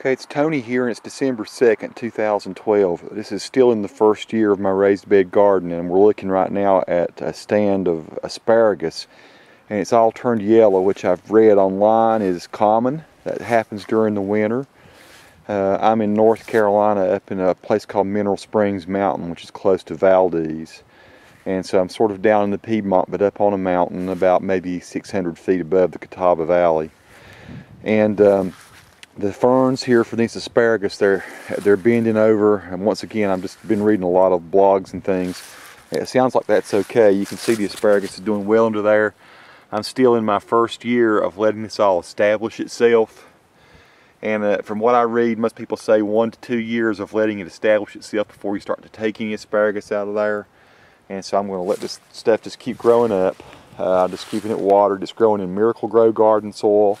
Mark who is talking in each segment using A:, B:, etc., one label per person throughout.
A: Okay, it's Tony here, and it's December 2nd, 2012. This is still in the first year of my raised bed garden, and we're looking right now at a stand of asparagus, and it's all turned yellow, which I've read online is common. That happens during the winter. I'm in North Carolina up in a place called Mineral Springs Mountain, which is close to Valdez. And so I'm sort of down in the Piedmont, but up on a mountain about maybe 600 feet above the Catawba Valley. And the ferns here for these asparagus, they're bending over, and once again I've just been reading a lot of blogs and things. It sounds like that's okay. You can see the asparagus is doing well under there. I'm still in my first year of letting this all establish itself, and from what I read, most people say 1 to 2 years of letting it establish itself before you start to take any asparagus out of there. And so I'm going to let this stuff just keep growing up. Just keeping it watered. It's growing in Miracle Grow garden soil.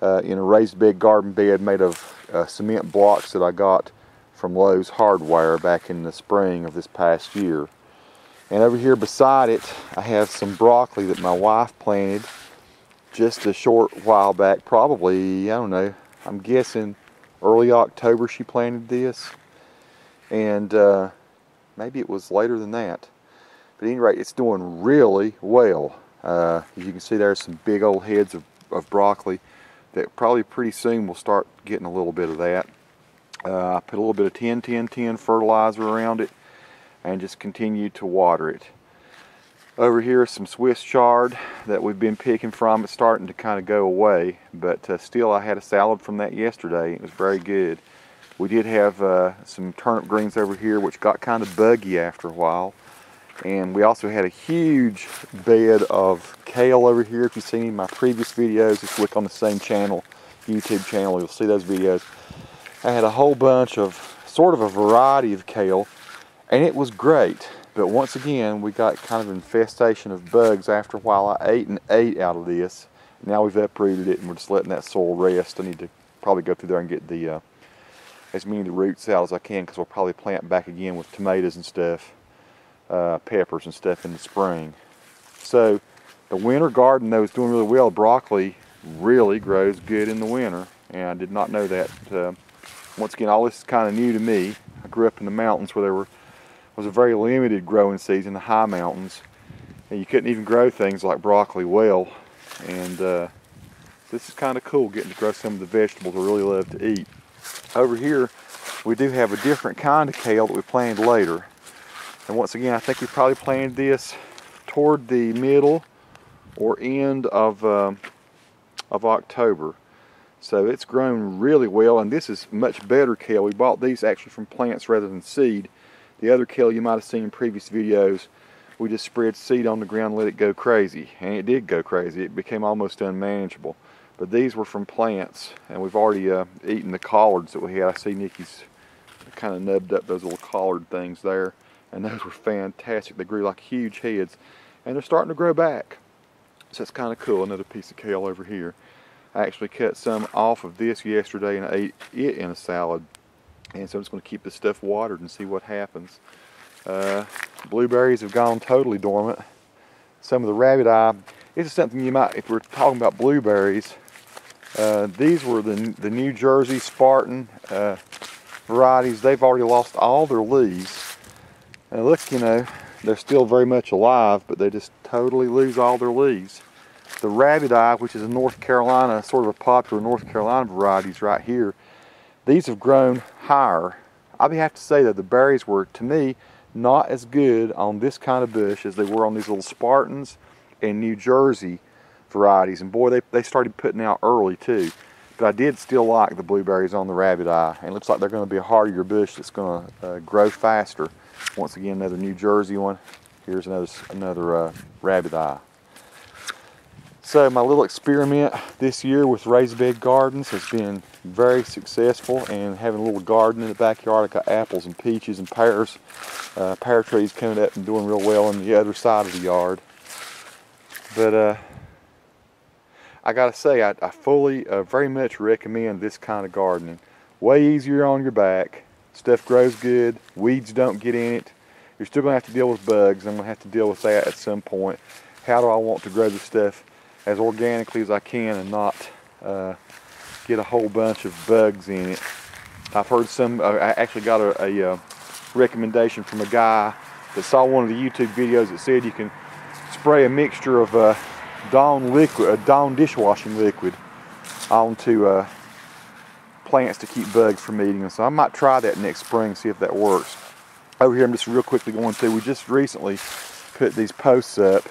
A: In a raised bed garden bed made of cement blocks that I got from Lowe's Hardware back in the spring of this past year. And over here beside it, I have some broccoli that my wife planted just a short while back, probably, I don't know, I'm guessing early October she planted this, and maybe it was later than that. But at any rate, it's doing really well. As you can see, there's some big old heads of broccoli that probably pretty soon we'll start getting a little bit of that. I put a little bit of 10-10-10 fertilizer around it and just continue to water it. Over here is some Swiss chard that we've been picking from. It's starting to kind of go away, but still I had a salad from that yesterday. It was very good. We did have some turnip greens over here which got kind of buggy after a while. And we also had a huge bed of kale over here. If you've seen any of my previous videos, if you look on the same channel, YouTube channel, you'll see those videos. I had a whole bunch of sort of a variety of kale, and it was great. But once again, we got kind of an infestation of bugs after a while. I ate and ate out of this. Now we've uprooted it and we're just letting that soil rest. I need to probably go through there and get the as many of the roots out as I can, because we'll probably plant back again with tomatoes and stuff. Peppers and stuff in the spring. So the winter garden though is doing really well. Broccoli really grows good in the winter, and I did not know that. Once again, all this is kind of new to me. I grew up in the mountains where there was a very limited growing season, the high mountains, and you couldn't even grow things like broccoli well. And this is kind of cool, getting to grow some of the vegetables I really love to eat. Over here we do have a different kind of kale that we planted later. And once again, I think we probably planted this toward the middle or end of October. So it's grown really well, and this is much better kale. We bought these actually from plants rather than seed. The other kale you might have seen in previous videos, we just spread seed on the ground and let it go crazy. And it did go crazy. It became almost unmanageable. But these were from plants, and we've already eaten the collards that we had. I see Nikki's kind of nubbed up those little collard things there. And those were fantastic. They grew like huge heads, and they're starting to grow back. So it's kind of cool. Another piece of kale over here. I actually cut some off of this yesterday and I ate it in a salad. And so I'm just going to keep this stuff watered and see what happens. Blueberries have gone totally dormant. Some of the rabbit eye. This is something you might, if we're talking about blueberries, these were the New Jersey Spartan varieties. They've already lost all their leaves. And look, you know, they're still very much alive, but they just totally lose all their leaves. The rabbit eye, which is a North Carolina, sort of a popular North Carolina varieties right here, these have grown higher. I have to say that the berries were, to me, not as good on this kind of bush as they were on these little Spartans and New Jersey varieties. And boy, they started putting out early too. But I did still like the blueberries on the rabbit eye. And it looks like they're going to be a hardier bush that's going to grow faster. Once again, another New Jersey one. Here's another rabbit eye. So my little experiment this year with raised bed gardens has been very successful, and having a little garden in the backyard. I got apples and peaches and pears. Pear trees coming up and doing real well on the other side of the yard. But I gotta say, I fully, very much recommend this kind of gardening. Way easier on your back. Stuff grows good, weeds don't get in it. You're still going to have to deal with bugs. I'm going to have to deal with that at some point. How do I want to grow this stuff as organically as I can and not get a whole bunch of bugs in it. I've heard some, I actually got a recommendation from a guy that saw one of the YouTube videos that said you can spray a mixture of Dawn dishwashing liquid onto plants to keep bugs from eating them. So I might try that next spring, see if that works. Over here I'm just real quickly going through, we just recently put these posts up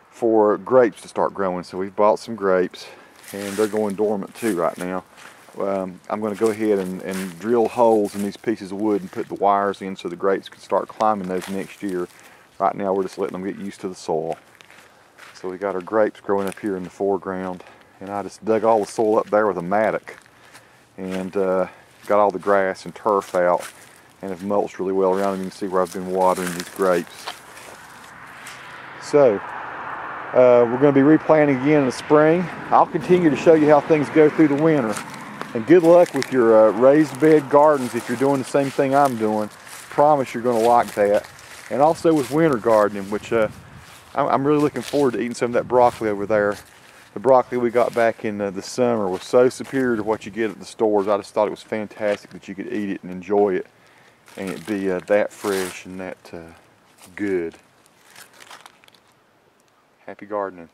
A: for grapes to start growing. So we've bought some grapes and they're going dormant too right now. I'm going to go ahead and drill holes in these pieces of wood and put the wires in so the grapes can start climbing those next year. Right now we're just letting them get used to the soil. So we got our grapes growing up here in the foreground, and I just dug all the soil up there with a mattock and got all the grass and turf out and have mulched really well around them. You can see where I've been watering these grapes. So we're going to be replanting again in the spring. I'll continue to show you how things go through the winter. And good luck with your raised bed gardens if you're doing the same thing I'm doing. Promise you're going to like that. And also with winter gardening, which I'm really looking forward to eating some of that broccoli over there. The broccoli we got back in the summer was so superior to what you get at the stores. I just thought it was fantastic that you could eat it and enjoy it. And it'd be that fresh and that good. Happy gardening.